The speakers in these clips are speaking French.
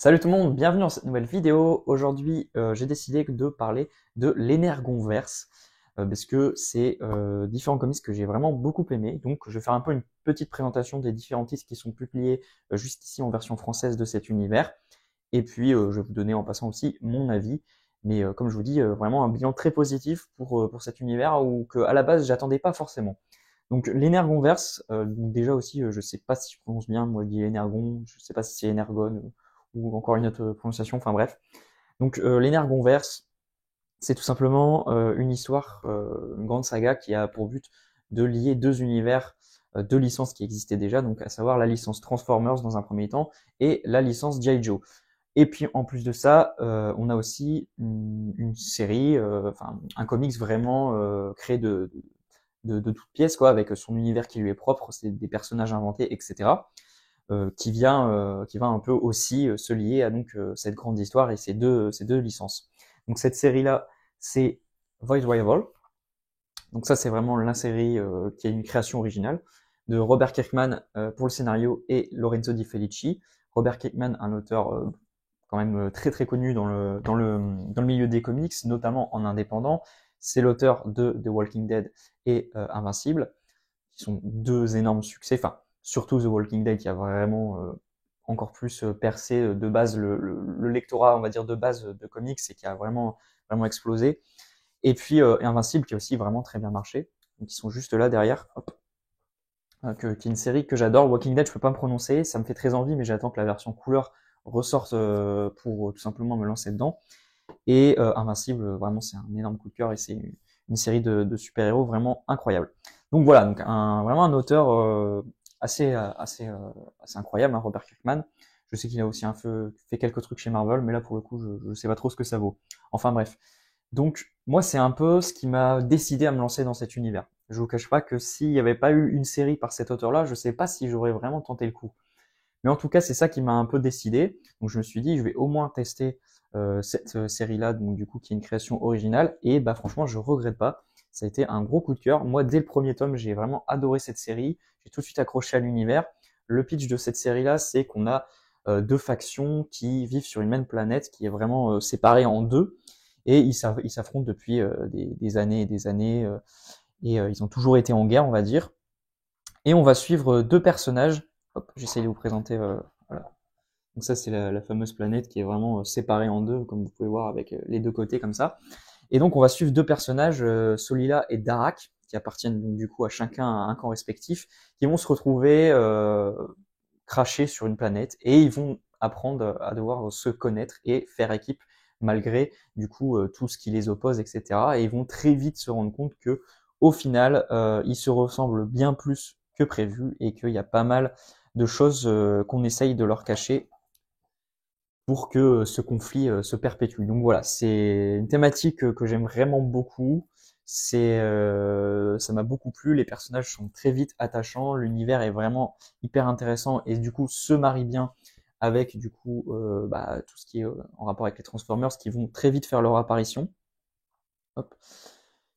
Salut tout le monde, bienvenue dans cette nouvelle vidéo. Aujourd'hui, j'ai décidé de parler de l'Energonverse parce que c'est différents comics que j'ai vraiment beaucoup aimé. Donc, je vais faire un peu une petite présentation des différents titres qui sont publiés juste ici en version française de cet univers. Et puis, je vais vous donner en passant aussi mon avis. Mais comme je vous dis, vraiment un bilan très positif pour cet univers ou que à la base j'attendais pas forcément. Donc l'Energonverse, donc déjà aussi, je sais pas si je prononce bien, moi je dis Energon, je sais pas si c'est Energon ou encore une autre prononciation, enfin bref. Donc l'Energonverse, c'est tout simplement une histoire, une grande saga qui a pour but de lier deux univers, deux licences qui existaient déjà, donc à savoir la licence Transformers dans un premier temps et la licence G.I. Joe. Et puis en plus de ça, on a aussi une série, enfin un comics vraiment créé de toutes pièces, quoi, avec son univers qui lui est propre, c'est des personnages inventés, etc. Qui va un peu aussi se lier à donc cette grande histoire et ces deux licences. Donc cette série-là, c'est Voice Rival. Donc ça, c'est vraiment la série qui a une création originale de Robert Kirkman pour le scénario et Lorenzo Di Felici. Robert Kirkman, un auteur quand même très très connu dans le milieu des comics, notamment en indépendant. C'est l'auteur de The Walking Dead et Invincible, qui sont deux énormes succès. Enfin, surtout The Walking Dead qui a vraiment encore plus percé de base le lectorat, on va dire de base de comics et qui a vraiment explosé. Et puis Invincible qui a aussi vraiment très bien marché. Donc ils sont juste là derrière. Hop. Qui est une série que j'adore. Walking Dead, je peux pas me prononcer, ça me fait très envie, mais j'attends que la version couleur ressorte pour tout simplement me lancer dedans. Et Invincible, vraiment, c'est un énorme coup de cœur et c'est une série de super-héros vraiment incroyable. Donc voilà, donc vraiment un auteur assez incroyable, hein, Robert Kirkman. Je sais qu'il a aussi fait quelques trucs chez Marvel, mais là pour le coup, je sais pas trop ce que ça vaut. Enfin bref. Donc moi, c'est un peu ce qui m'a décidé à me lancer dans cet univers. Je vous cache pas que s'il n'y avait pas eu une série par cet auteur-là, je sais pas si j'aurais vraiment tenté le coup. Mais en tout cas, c'est ça qui m'a un peu décidé. Donc je me suis dit, je vais au moins tester cette série-là, donc du coup qui est une création originale. Et bah franchement, je regrette pas. Ça a été un gros coup de cœur. Moi, dès le premier tome, j'ai vraiment adoré cette série. J'ai tout de suite accroché à l'univers. Le pitch de cette série-là, c'est qu'on a deux factions qui vivent sur une même planète qui est vraiment séparée en deux. Et ils s'affrontent depuis des années et des années. Et ils ont toujours été en guerre, on va dire. Et on va suivre deux personnages. Hop, j'essaie de vous présenter. Voilà. Donc ça, c'est la fameuse planète qui est vraiment séparée en deux, comme vous pouvez voir avec les deux côtés comme ça. Et donc on va suivre deux personnages, Solila et Darak, qui appartiennent donc du coup à chacun à un camp respectif, qui vont se retrouver crachés sur une planète et ils vont apprendre à devoir se connaître et faire équipe malgré du coup tout ce qui les oppose, etc. Et ils vont très vite se rendre compte que au final, ils se ressemblent bien plus que prévu et qu'il y a pas mal de choses qu'on essaye de leur cacher pour que ce conflit se perpétue. Donc voilà, c'est une thématique que j'aime vraiment beaucoup. Ça m'a beaucoup plu. Les personnages sont très vite attachants. L'univers est vraiment hyper intéressant et du coup se marie bien avec du coup tout ce qui est en rapport avec les Transformers qui vont très vite faire leur apparition. Hop,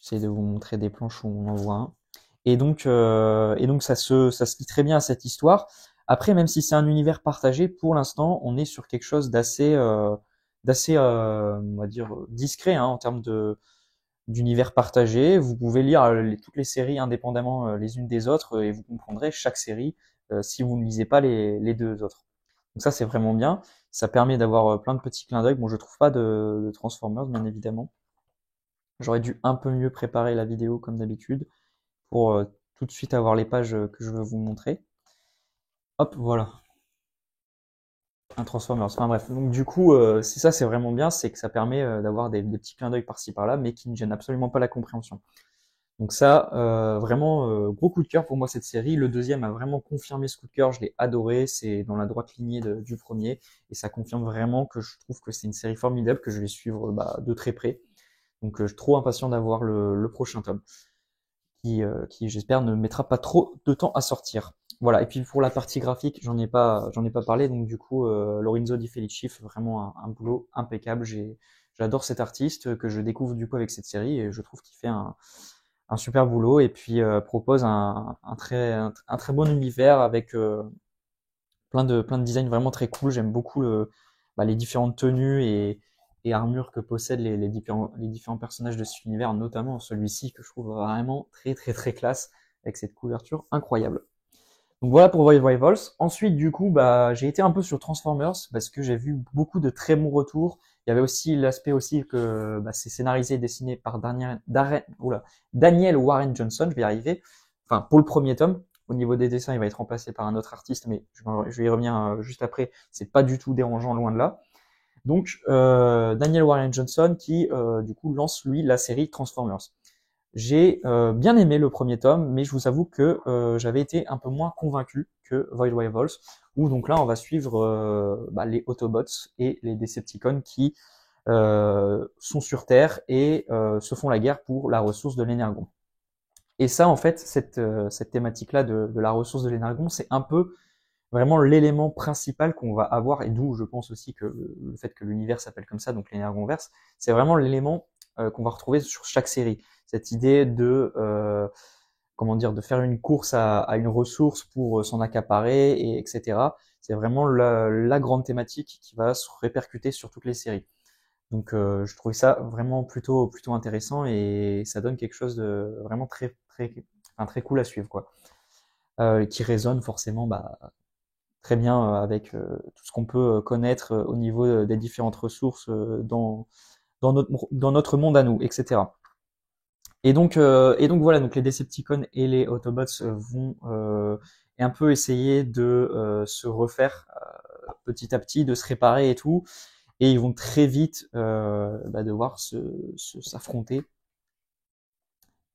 j'essaie de vous montrer des planches où on en voit un. Et donc ça se lie très bien à cette histoire. Après, même si c'est un univers partagé, pour l'instant, on est sur quelque chose d'assez, on va dire, discret hein, en termes d'univers partagé. Vous pouvez lire toutes les séries indépendamment les unes des autres et vous comprendrez chaque série si vous ne lisez pas les deux autres. Donc ça, c'est vraiment bien. Ça permet d'avoir plein de petits clins d'œil. Bon, je trouve pas de Transformers, bien évidemment. J'aurais dû un peu mieux préparer la vidéo comme d'habitude pour tout de suite avoir les pages que je veux vous montrer. Hop, voilà, un Transformers. Enfin bref, donc du coup, c'est ça, c'est vraiment bien, c'est que ça permet d'avoir des petits clins d'œil par-ci par-là, mais qui ne gênent absolument pas la compréhension. Donc ça, vraiment, gros coup de cœur pour moi cette série. Le deuxième a vraiment confirmé ce coup de cœur, je l'ai adoré, c'est dans la droite lignée du premier, et ça confirme vraiment que je trouve que c'est une série formidable, que je vais suivre de très près. Donc je suis trop impatient d'avoir le prochain tome. Qui j'espère ne mettra pas trop de temps à sortir. Voilà. Et puis pour la partie graphique, j'en ai pas parlé. Donc du coup, Lorenzo Di Felici fait vraiment un boulot impeccable. J'adore cet artiste que je découvre du coup avec cette série et je trouve qu'il fait un super boulot et puis propose un très bon univers avec plein de designs vraiment très cool. J'aime beaucoup les différentes tenues et armures que possèdent les différents personnages de cet univers, notamment celui-ci que je trouve vraiment très très très classe avec cette couverture incroyable. Donc voilà pour Void Rivals. Ensuite, du coup, j'ai été un peu sur Transformers parce que j'ai vu beaucoup de très bons retours. Il y avait aussi l'aspect aussi que c'est scénarisé et dessiné par Daniel Warren Johnson, je vais y arriver. Enfin, pour le premier tome. Au niveau des dessins, il va être remplacé par un autre artiste, mais je vais y revenir juste après. C'est pas du tout dérangeant, loin de là. Donc, Daniel Warren Johnson qui, du coup, lance, lui, la série Transformers. J'ai bien aimé le premier tome, mais je vous avoue que j'avais été un peu moins convaincu que Void Rivals, où donc là on va suivre les Autobots et les Decepticons qui sont sur Terre et se font la guerre pour la ressource de l'énergon. Et ça, en fait, cette thématique-là de la ressource de l'énergon, c'est un peu vraiment l'élément principal qu'on va avoir, et d'où je pense aussi que le fait que l'univers s'appelle comme ça, donc l'énergonverse, c'est vraiment l'élément qu'on va retrouver sur chaque série. Cette idée de de faire une course à une ressource pour s'en accaparer, et etc. C'est vraiment la grande thématique qui va se répercuter sur toutes les séries. Donc je trouvais ça vraiment plutôt intéressant et ça donne quelque chose de vraiment très cool à suivre quoi. Qui résonne forcément très bien avec tout ce qu'on peut connaître au niveau des différentes ressources dans notre monde à nous, etc. Et donc voilà, donc les Decepticons et les Autobots vont un peu essayer de se refaire petit à petit, de se réparer et tout, et ils vont très vite devoir s'affronter.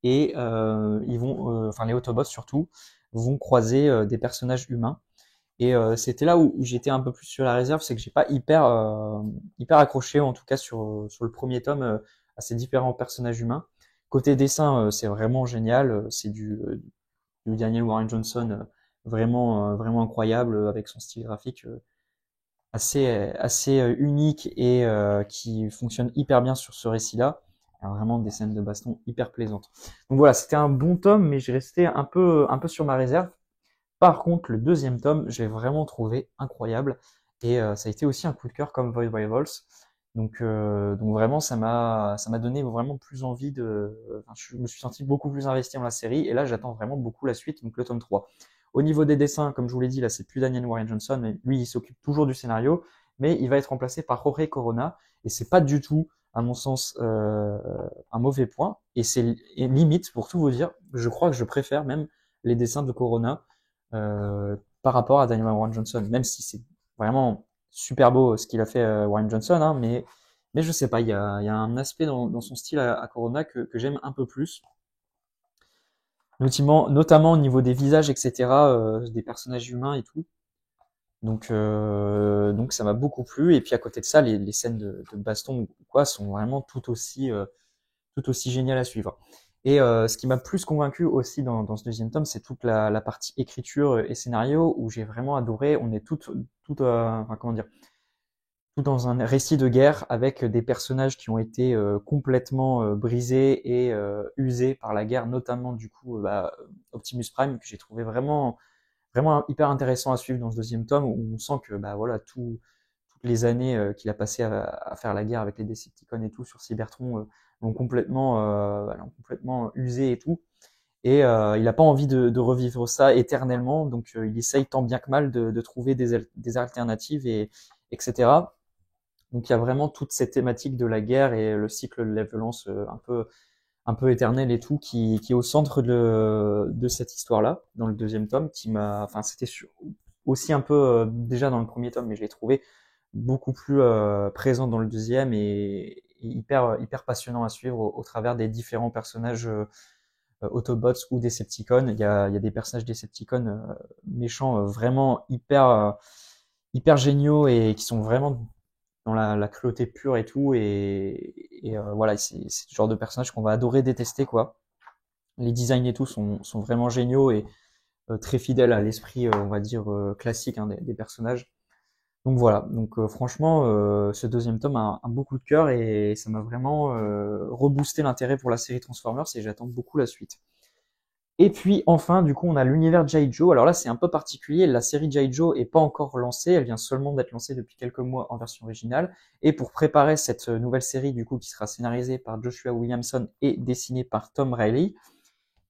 Et les Autobots surtout, vont croiser des personnages humains. Et c'était là où j'étais un peu plus sur la réserve, c'est que j'ai pas hyper accroché, en tout cas sur le premier tome, à ces différents personnages humains. Côté dessin, c'est vraiment génial, c'est du Daniel Warren Johnson, vraiment incroyable, avec son style graphique assez unique et qui fonctionne hyper bien sur ce récit-là. Alors, vraiment des scènes de baston hyper plaisantes. Donc voilà, c'était un bon tome, mais j'ai resté un peu sur ma réserve. Par contre, le deuxième tome, j'ai vraiment trouvé incroyable et ça a été aussi un coup de cœur comme Void Rivals. Donc vraiment, ça m'a donné vraiment plus envie je me suis senti beaucoup plus investi dans la série et là, j'attends vraiment beaucoup la suite, donc le tome 3. Au niveau des dessins, comme je vous l'ai dit, là, c'est plus Daniel Warren Johnson, mais lui, il s'occupe toujours du scénario, mais il va être remplacé par Jorge Corona et c'est pas du tout, à mon sens, un mauvais point et limite, pour tout vous dire, je crois que je préfère même les dessins de Corona par rapport à Daniel Warren Johnson, même si c'est vraiment super beau ce qu'il a fait Warren Johnson, hein, mais je sais pas, il y a un aspect dans son style à Corona que j'aime un peu plus, notamment au niveau des visages, etc., des personnages humains et tout. Donc ça m'a beaucoup plu. Et puis à côté de ça, les scènes de baston ou quoi sont vraiment tout aussi génial à suivre. Et ce qui m'a plus convaincu aussi dans ce deuxième tome, c'est toute la partie écriture et scénario où j'ai vraiment adoré. On est tout dans un récit de guerre avec des personnages qui ont été complètement brisés et usés par la guerre, notamment du coup Optimus Prime que j'ai trouvé vraiment hyper intéressant à suivre dans ce deuxième tome où on sent que voilà toutes les années qu'il a passé à faire la guerre avec les Decepticons et tout sur Cybertron l'ont complètement usé et tout. Et il n'a pas envie de revivre ça éternellement, donc il essaye tant bien que mal de trouver des alternatives et etc. Donc il y a vraiment toute cette thématique de la guerre et le cycle de la violence un peu éternel et tout qui est au centre de cette histoire-là dans le deuxième tome c'était aussi un peu déjà dans le premier tome, mais je l'ai trouvé beaucoup plus présent dans le deuxième et hyper passionnant à suivre au travers des différents personnages Autobots ou Decepticons. Il y a des personnages Decepticons méchants vraiment hyper géniaux et qui sont vraiment dans la cruauté pure et tout. Et voilà, c'est le genre de personnage qu'on va adorer détester, quoi. Les designs et tout sont vraiment géniaux et très fidèles à l'esprit, on va dire, classique hein, des personnages. Donc voilà, donc franchement, ce deuxième tome a un beau coup de cœur et ça m'a vraiment reboosté l'intérêt pour la série Transformers et j'attends beaucoup la suite. Et puis enfin, du coup, on a l'univers G.I. Joe. Alors là, c'est un peu particulier. La série G.I. Joe est pas encore lancée. Elle vient seulement d'être lancée depuis quelques mois en version originale. Et pour préparer cette nouvelle série, du coup, qui sera scénarisée par Joshua Williamson et dessinée par Tom Reilly,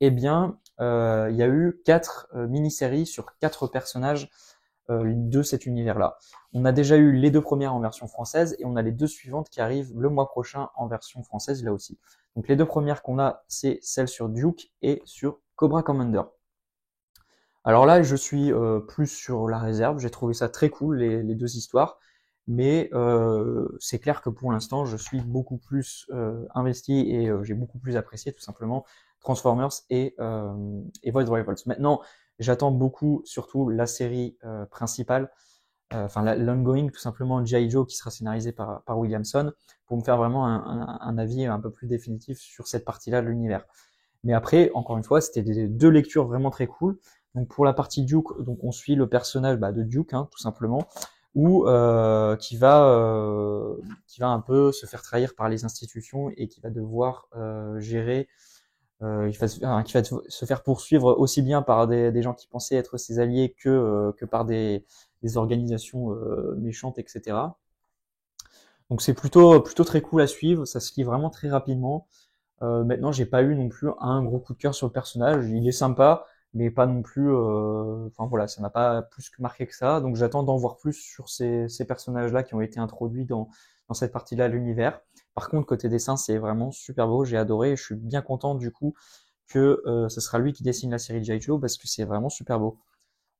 eh bien, il y a eu 4 mini-séries sur 4 personnages de cet univers-là. On a déjà eu les 2 premières en version française et on a les 2 suivantes qui arrivent le mois prochain en version française là aussi. Donc les 2 premières qu'on a, c'est celles sur Duke et sur Cobra Commander. Alors là, je suis plus sur la réserve. J'ai trouvé ça très cool, les 2 histoires. Mais c'est clair que pour l'instant, je suis beaucoup plus investi et j'ai beaucoup plus apprécié tout simplement Transformers et Void Rivals. Maintenant, j'attends beaucoup, surtout la série principale, enfin l'ongoing tout simplement G.I. Joe qui sera scénarisé par Williamson pour me faire vraiment un avis un peu plus définitif sur cette partie-là de l'univers. Mais après, encore une fois, c'était des 2 lectures vraiment très cool. Donc pour la partie Duke, donc on suit le personnage de Duke, hein, tout simplement, ou qui va un peu se faire trahir par les institutions et qui va devoir gérer, qui va se faire poursuivre aussi bien par des gens qui pensaient être ses alliés que par des organisations méchantes, etc. Donc c'est plutôt très cool à suivre, ça se lit vraiment très rapidement. Maintenant, j'ai pas eu non plus un gros coup de cœur sur le personnage. Il est sympa, mais pas non plus. Enfin voilà, ça m'a pas plus que marqué que ça. Donc j'attends d'en voir plus sur ces personnages-là qui ont été introduits dans cette partie-là de l'univers. Par contre, côté dessin, c'est vraiment super beau. J'ai adoré. Et je suis bien content du coup que ce sera lui qui dessine la série G.I. Joe parce que c'est vraiment super beau.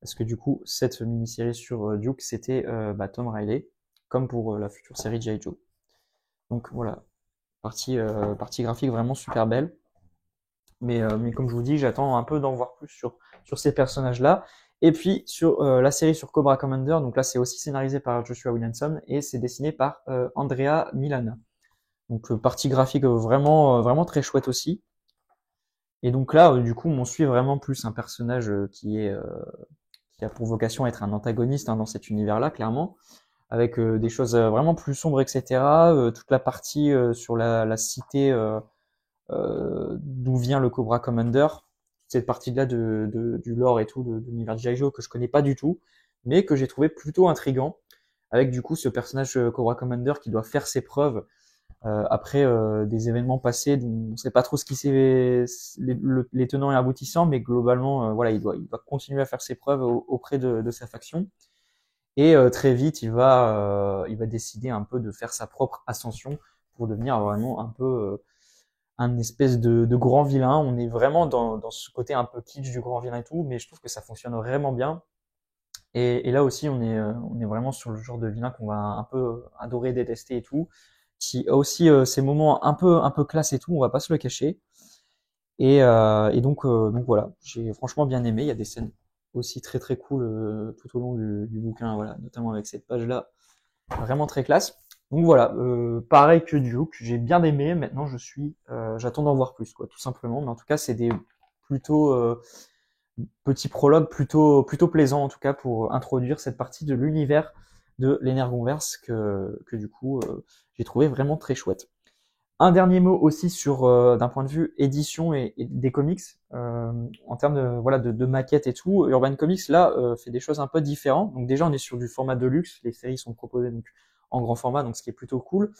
Parce que du coup, cette mini-série sur Duke, c'était Tom Riley, comme pour la future série G.I. Joe. Donc voilà, partie graphique vraiment super belle. Mais comme je vous dis, j'attends un peu d'en voir plus sur ces personnages-là. Et puis sur la série sur Cobra Commander, donc là c'est aussi scénarisé par Joshua Williamson et c'est dessiné par Andrea Milana. Donc partie graphique vraiment très chouette aussi. Et donc là, du coup, on suit vraiment plus un personnage qui a pour vocation à être un antagoniste hein, dans cet univers-là, clairement, avec des choses vraiment plus sombres, etc. Toute la partie sur la cité d'où vient le Cobra Commander, cette partie-là du lore et tout, de l'univers de G.I. Joe que je connais pas du tout, mais que j'ai trouvé plutôt intriguant, avec du coup ce personnage Cobra Commander qui doit faire ses preuves après des événements passés dont on sait pas trop ce qui s'est les tenants et aboutissants, mais globalement voilà il doit continuer à faire ses preuves auprès de sa faction. Et très vite, il va décider un peu de faire sa propre ascension pour devenir vraiment un peu un espèce de grand vilain. On est vraiment dans ce côté un peu kitsch du grand vilain et tout, mais je trouve que ça fonctionne vraiment bien. Et là aussi, on est vraiment sur le genre de vilain qu'on va un peu adorer, détester et tout, qui a aussi ces moments un peu classe et tout, on va pas se le cacher. Et donc voilà, j'ai franchement bien aimé. Il y a des scènes aussi très très cool tout au long du bouquin, voilà, notamment avec cette page-là, vraiment très classe. Donc voilà, pareil que Duke, j'ai bien aimé. Maintenant, j'attends d'en voir plus, quoi, tout simplement. Mais en tout cas, c'est des plutôt petits prologues, plutôt plaisants en tout cas pour introduire cette partie de l'univers de l'Energonverse que du coup j'ai trouvé vraiment très chouette. Un dernier mot aussi sur d'un point de vue édition et des comics en termes de maquettes et tout. Urban Comics là fait des choses un peu différentes. Donc déjà on est sur du format de luxe. Les séries sont proposées donc en grand format, donc ce qui est plutôt cool.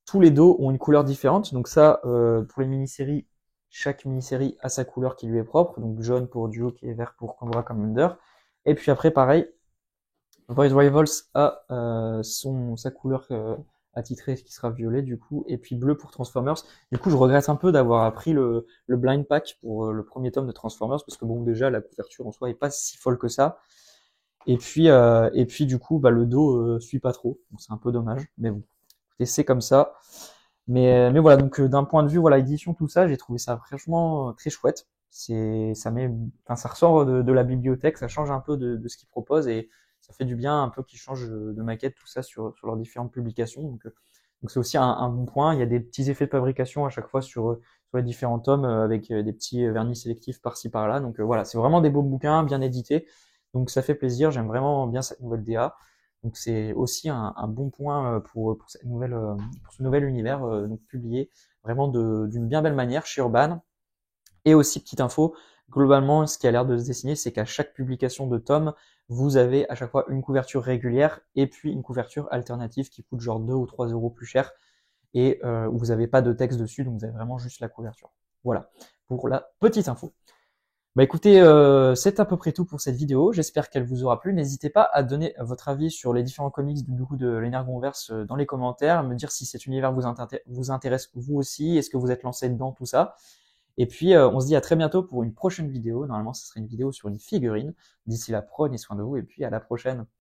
Tous les dos ont une couleur différente. Donc ça pour les mini-séries, chaque mini-série a sa couleur qui lui est propre. Donc jaune pour Duke et vert pour Cobra Commander. Et puis après pareil, Void Rivals a sa couleur attitrée qui sera violet du coup, et puis bleu pour Transformers. Du coup, je regrette un peu d'avoir appris le blind pack pour le premier tome de Transformers, parce que bon, déjà, la couverture en soi est pas si folle que ça. Et puis du coup, bah, le dos suit pas trop, donc c'est un peu dommage, mais bon, écoutez, c'est comme ça. Mais voilà, donc d'un point de vue voilà édition tout ça, j'ai trouvé ça franchement très chouette. Ça ressort de la bibliothèque, ça change un peu de ce qu'ils proposent et ça fait du bien un peu qu'ils changent de maquette tout ça sur leurs différentes publications. Donc c'est aussi un bon point. Il y a des petits effets de fabrication à chaque fois sur les différents tomes avec des petits vernis sélectifs par-ci par-là. Donc voilà, c'est vraiment des beaux bouquins, bien édités. Donc ça fait plaisir. J'aime vraiment bien cette nouvelle DA. Donc c'est aussi un bon point pour pour ce nouvel univers donc publié vraiment d'une bien belle manière chez Urban. Et aussi petite info, Globalement, ce qui a l'air de se dessiner, c'est qu'à chaque publication de tome, vous avez à chaque fois une couverture régulière et puis une couverture alternative qui coûte genre 2 ou 3 euros plus cher et où vous n'avez pas de texte dessus, donc vous avez vraiment juste la couverture. Voilà, pour la petite info. Bah écoutez, c'est à peu près tout pour cette vidéo. J'espère qu'elle vous aura plu. N'hésitez pas à donner votre avis sur les différents comics du coup de l'Energonverse dans les commentaires, me dire si cet univers vous intéresse vous aussi, est-ce que vous êtes lancé dedans, tout ça. Et puis on se dit à très bientôt pour une prochaine vidéo. Normalement, ce serait une vidéo sur une figurine. D'ici là, prenez soin de vous et puis à la prochaine.